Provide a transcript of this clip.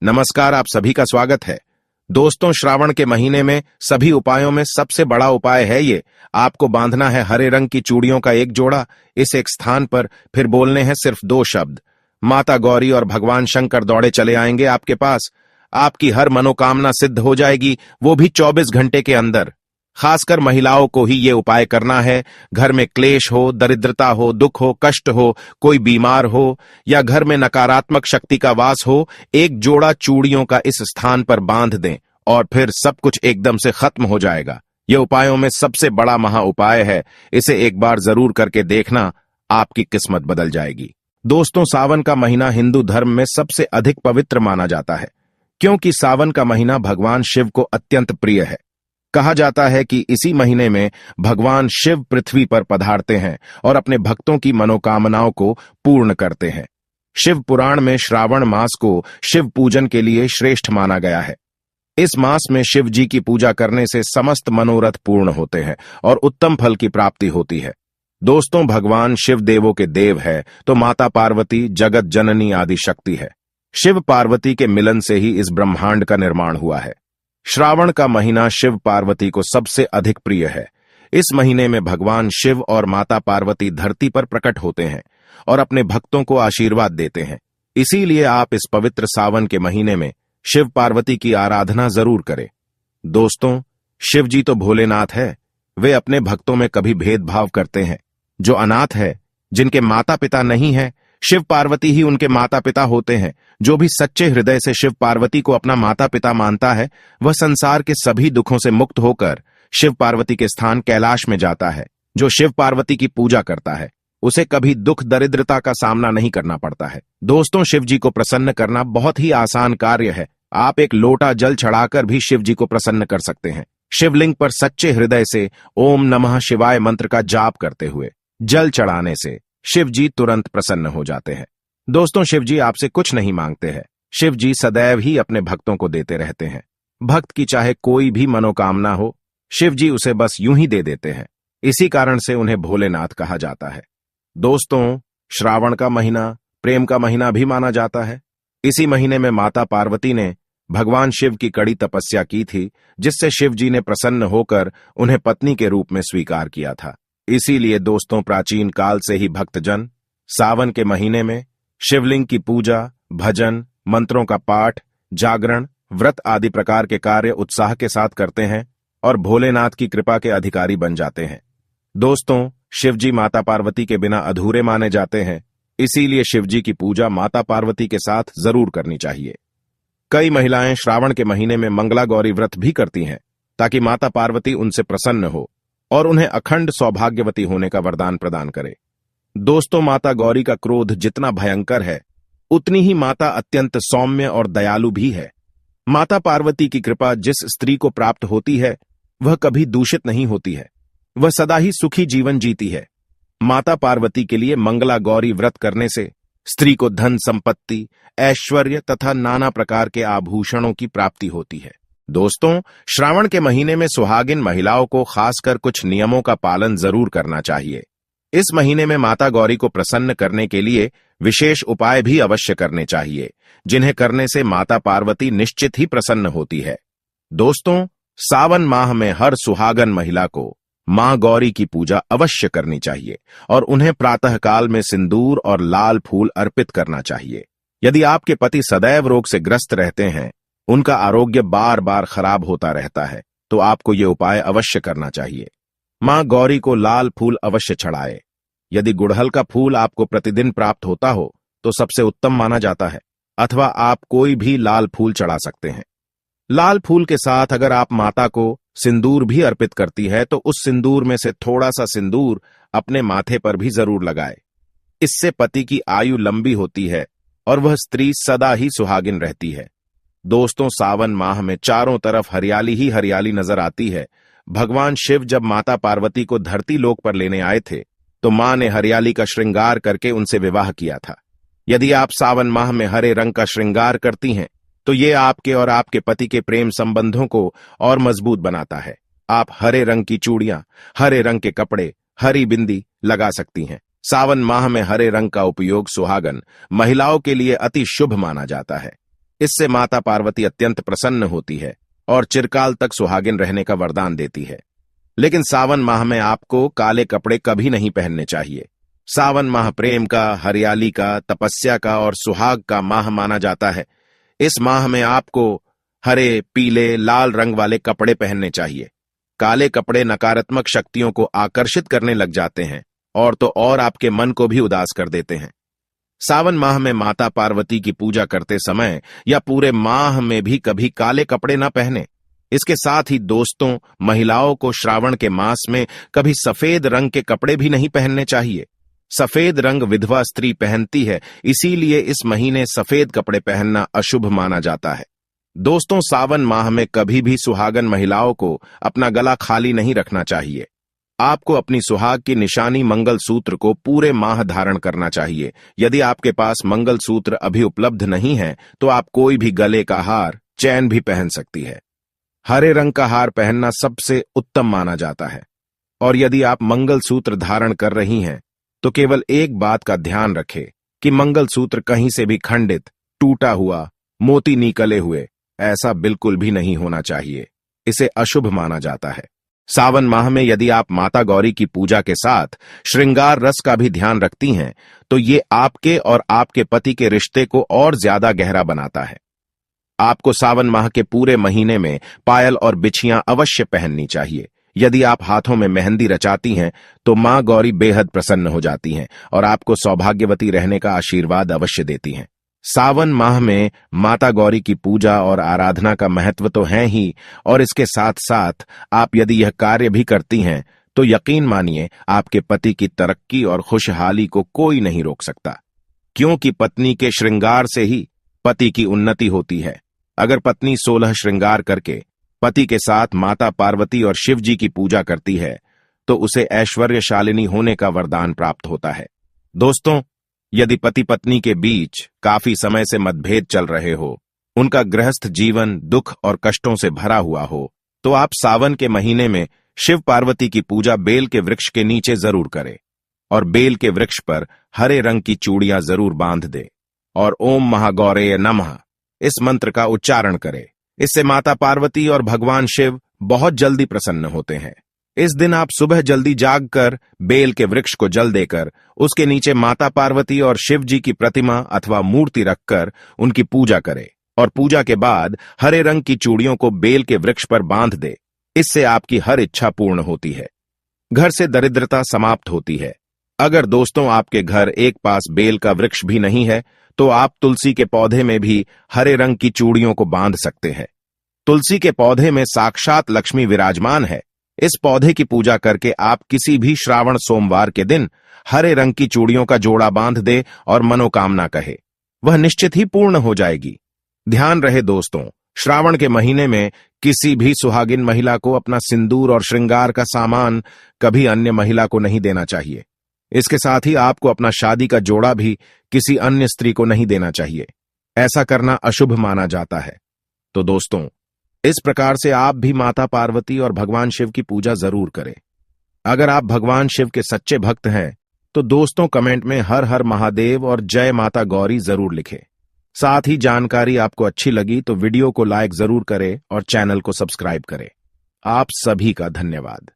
नमस्कार, आप सभी का स्वागत है। दोस्तों, श्रावण के महीने में सभी उपायों में सबसे बड़ा उपाय है ये। आपको बांधना है हरे रंग की चूड़ियों का एक जोड़ा। इस एक स्थान पर फिर बोलने हैं सिर्फ 2 शब्द। माता गौरी और भगवान शंकर दौड़े चले आएंगे आपके पास। आपकी हर मनोकामना सिद्ध हो जाएगी, वो भी 24 घंटे के अंदर। खासकर महिलाओं को ही ये उपाय करना है। घर में क्लेश हो, दरिद्रता हो, दुख हो, कष्ट हो, कोई बीमार हो या घर में नकारात्मक शक्ति का वास हो, एक जोड़ा चूड़ियों का इस स्थान पर बांध दें और फिर सब कुछ एकदम से खत्म हो जाएगा। ये उपायों में सबसे बड़ा महा उपाय है। इसे एक बार जरूर करके देखना, आपकी किस्मत बदल जाएगी। दोस्तों, सावन का महीना हिंदू धर्म में सबसे अधिक पवित्र माना जाता है, क्योंकि सावन का महीना भगवान शिव को अत्यंत प्रिय है। कहा जाता है कि इसी महीने में भगवान शिव पृथ्वी पर पधारते हैं और अपने भक्तों की मनोकामनाओं को पूर्ण करते हैं। शिव पुराण में श्रावण मास को शिव पूजन के लिए श्रेष्ठ माना गया है। इस मास में शिव जी की पूजा करने से समस्त मनोरथ पूर्ण होते हैं और उत्तम फल की प्राप्ति होती है। दोस्तों, भगवान शिव देवों के देव है तो माता पार्वती जगत जननी आदि शक्ति है। शिव पार्वती के मिलन से ही इस ब्रह्मांड का निर्माण हुआ है। श्रावण का महीना शिव पार्वती को सबसे अधिक प्रिय है। इस महीने में भगवान शिव और माता पार्वती धरती पर प्रकट होते हैं और अपने भक्तों को आशीर्वाद देते हैं। इसीलिए आप इस पवित्र सावन के महीने में शिव पार्वती की आराधना जरूर करें। दोस्तों, शिव जी तो भोलेनाथ है। वे अपने भक्तों में कभी भेदभाव करते हैं। जो अनाथ है, जिनके माता पिता नहीं है, शिव पार्वती ही उनके माता पिता होते हैं। जो भी सच्चे हृदय से शिव पार्वती को अपना माता पिता मानता है, वह संसार के सभी दुखों से मुक्त होकर शिव पार्वती के स्थान कैलाश में जाता है। जो शिव पार्वती की पूजा करता है, उसे कभी दुख दरिद्रता का सामना नहीं करना पड़ता है। दोस्तों, शिव जी को प्रसन्न करना बहुत ही आसान कार्य है। आप एक लोटा जल चढ़ाकर भी शिव जी को प्रसन्न कर सकते हैं। शिवलिंग पर सच्चे हृदय से ओम नमः शिवाय मंत्र का जाप करते हुए जल चढ़ाने से शिव जी तुरंत प्रसन्न हो जाते हैं। दोस्तों, शिव जी आपसे कुछ नहीं मांगते हैं। शिव जी सदैव ही अपने भक्तों को देते रहते हैं। भक्त की चाहे कोई भी मनोकामना हो, शिव जी उसे बस यूं ही दे देते हैं। इसी कारण से उन्हें भोलेनाथ कहा जाता है। दोस्तों, श्रावण का महीना प्रेम का महीना भी माना जाता है। इसी महीने में माता पार्वती ने भगवान शिव की कड़ी तपस्या की थी, जिससे शिव जी ने प्रसन्न होकर उन्हें पत्नी के रूप में स्वीकार किया था। इसीलिए दोस्तों, प्राचीन काल से ही भक्तजन सावन के महीने में शिवलिंग की पूजा, भजन, मंत्रों का पाठ, जागरण, व्रत आदि प्रकार के कार्य उत्साह के साथ करते हैं और भोलेनाथ की कृपा के अधिकारी बन जाते हैं। दोस्तों, शिव जी माता पार्वती के बिना अधूरे माने जाते हैं। इसीलिए शिव जी की पूजा माता पार्वती के साथ जरूर करनी चाहिए। कई महिलाएं श्रावण के महीने में मंगला गौरी व्रत भी करती हैं, ताकि माता पार्वती उनसे प्रसन्न हो और उन्हें अखंड सौभाग्यवती होने का वरदान प्रदान करे। दोस्तों, माता गौरी का क्रोध जितना भयंकर है, उतनी ही माता अत्यंत सौम्य और दयालु भी है। माता पार्वती की कृपा जिस स्त्री को प्राप्त होती है, वह कभी दूषित नहीं होती है। वह सदा ही सुखी जीवन जीती है। माता पार्वती के लिए मंगला गौरी व्रत करने से स्त्री को धन संपत्ति, ऐश्वर्य तथा नाना प्रकार के आभूषणों की प्राप्ति होती है। दोस्तों, श्रावण के महीने में सुहागिन महिलाओं को खासकर कुछ नियमों का पालन जरूर करना चाहिए। इस महीने में माता गौरी को प्रसन्न करने के लिए विशेष उपाय भी अवश्य करने चाहिए, जिन्हें करने से माता पार्वती निश्चित ही प्रसन्न होती है। दोस्तों, सावन माह में हर सुहागन महिला को मां गौरी की पूजा अवश्य करनी चाहिए और उन्हें प्रातःकाल में सिंदूर और लाल फूल अर्पित करना चाहिए। यदि आपके पति सदैव रोग से ग्रस्त रहते हैं, उनका आरोग्य बार बार खराब होता रहता है, तो आपको ये उपाय अवश्य करना चाहिए। मां गौरी को लाल फूल अवश्य चढ़ाए। यदि गुड़हल का फूल आपको प्रतिदिन प्राप्त होता हो तो सबसे उत्तम माना जाता है, अथवा आप कोई भी लाल फूल चढ़ा सकते हैं। लाल फूल के साथ अगर आप माता को सिंदूर भी अर्पित करती है, तो उस सिंदूर में से थोड़ा सा सिंदूर अपने माथे पर भी जरूर लगाए। इससे पति की आयु लंबी होती है और वह स्त्री सदा ही सुहागिन रहती है। दोस्तों, सावन माह में चारों तरफ हरियाली ही हरियाली नजर आती है। भगवान शिव जब माता पार्वती को धरती लोक पर लेने आए थे, तो मां ने हरियाली का श्रृंगार करके उनसे विवाह किया था। यदि आप सावन माह में हरे रंग का श्रृंगार करती हैं, तो ये आपके और आपके पति के प्रेम संबंधों को और मजबूत बनाता है। आप हरे रंग की चूड़ियां, हरे रंग के कपड़े, हरी बिंदी लगा सकती हैं। सावन माह में हरे रंग का उपयोग सुहागन महिलाओं के लिए अति शुभ माना जाता है। इससे माता पार्वती अत्यंत प्रसन्न होती है और चिरकाल तक सुहागिन रहने का वरदान देती है। लेकिन सावन माह में आपको काले कपड़े कभी नहीं पहनने चाहिए। सावन माह प्रेम का, हरियाली का, तपस्या का और सुहाग का माह माना जाता है। इस माह में आपको हरे, पीले, लाल रंग वाले कपड़े पहनने चाहिए। काले कपड़े नकारात्मक शक्तियों को आकर्षित करने लग जाते हैं और तो और आपके मन को भी उदास कर देते हैं। सावन माह में माता पार्वती की पूजा करते समय या पूरे माह में भी कभी काले कपड़े न पहने। इसके साथ ही दोस्तों, महिलाओं को श्रावण के मास में कभी सफेद रंग के कपड़े भी नहीं पहनने चाहिए। सफेद रंग विधवा स्त्री पहनती है, इसीलिए इस महीने सफेद कपड़े पहनना अशुभ माना जाता है। दोस्तों, सावन माह में कभी भी सुहागन महिलाओं को अपना गला खाली नहीं रखना चाहिए। आपको अपनी सुहाग की निशानी मंगलसूत्र को पूरे माह धारण करना चाहिए। यदि आपके पास मंगलसूत्र अभी उपलब्ध नहीं है तो आप कोई भी गले का हार, चैन भी पहन सकती है। हरे रंग का हार पहनना सबसे उत्तम माना जाता है। और यदि आप मंगलसूत्र धारण कर रही हैं तो केवल एक बात का ध्यान रखें कि मंगलसूत्र कहीं से भी खंडित, टूटा हुआ, मोती निकले हुए ऐसा बिल्कुल भी नहीं होना चाहिए। इसे अशुभ माना जाता है। सावन माह में यदि आप माता गौरी की पूजा के साथ श्रृंगार रस का भी ध्यान रखती हैं तो ये आपके और आपके पति के रिश्ते को और ज्यादा गहरा बनाता है। आपको सावन माह के पूरे महीने में पायल और बिछियां अवश्य पहननी चाहिए। यदि आप हाथों में मेहंदी रचाती हैं तो मां गौरी बेहद प्रसन्न हो जाती हैं और आपको सौभाग्यवती रहने का आशीर्वाद अवश्य देती हैं। सावन माह में माता गौरी की पूजा और आराधना का महत्व तो है ही, और इसके साथ साथ आप यदि यह कार्य भी करती हैं तो यकीन मानिए आपके पति की तरक्की और खुशहाली को कोई नहीं रोक सकता, क्योंकि पत्नी के श्रृंगार से ही पति की उन्नति होती है। अगर पत्नी 16 श्रृंगार करके पति के साथ माता पार्वती और शिव जी की पूजा करती है तो उसे ऐश्वर्यशालिनी होने का वरदान प्राप्त होता है। दोस्तों, यदि पति पत्नी के बीच काफी समय से मतभेद चल रहे हो, उनका गृहस्थ जीवन दुख और कष्टों से भरा हुआ हो, तो आप सावन के महीने में शिव पार्वती की पूजा बेल के वृक्ष के नीचे जरूर करें और बेल के वृक्ष पर हरे रंग की चूड़ियां जरूर बांध दे और ओम महागौरेय नमः इस मंत्र का उच्चारण करें। इससे माता पार्वती और भगवान शिव बहुत जल्दी प्रसन्न होते हैं। इस दिन आप सुबह जल्दी जागकर बेल के वृक्ष को जल देकर उसके नीचे माता पार्वती और शिव जी की प्रतिमा अथवा मूर्ति रखकर उनकी पूजा करें और पूजा के बाद हरे रंग की चूड़ियों को बेल के वृक्ष पर बांध दे। इससे आपकी हर इच्छा पूर्ण होती है, घर से दरिद्रता समाप्त होती है। अगर दोस्तों आपके घर एक पास बेल का वृक्ष भी नहीं है तो आप तुलसी के पौधे में भी हरे रंग की चूड़ियों को बांध सकते हैं। तुलसी के पौधे में साक्षात लक्ष्मी विराजमान है। इस पौधे की पूजा करके आप किसी भी श्रावण सोमवार के दिन हरे रंग की चूड़ियों का जोड़ा बांध दे और मनोकामना कहे, वह निश्चित ही पूर्ण हो जाएगी। ध्यान रहे दोस्तों, श्रावण के महीने में किसी भी सुहागिन महिला को अपना सिंदूर और श्रृंगार का सामान कभी अन्य महिला को नहीं देना चाहिए। इसके साथ ही आपको अपना शादी का जोड़ा भी किसी अन्य स्त्री को नहीं देना चाहिए। ऐसा करना अशुभ माना जाता है। तो दोस्तों, इस प्रकार से आप भी माता पार्वती और भगवान शिव की पूजा जरूर करें। अगर आप भगवान शिव के सच्चे भक्त हैं तो दोस्तों कमेंट में हर हर महादेव और जय माता गौरी जरूर लिखें। साथ ही जानकारी आपको अच्छी लगी तो वीडियो को लाइक जरूर करें और चैनल को सब्सक्राइब करें। आप सभी का धन्यवाद।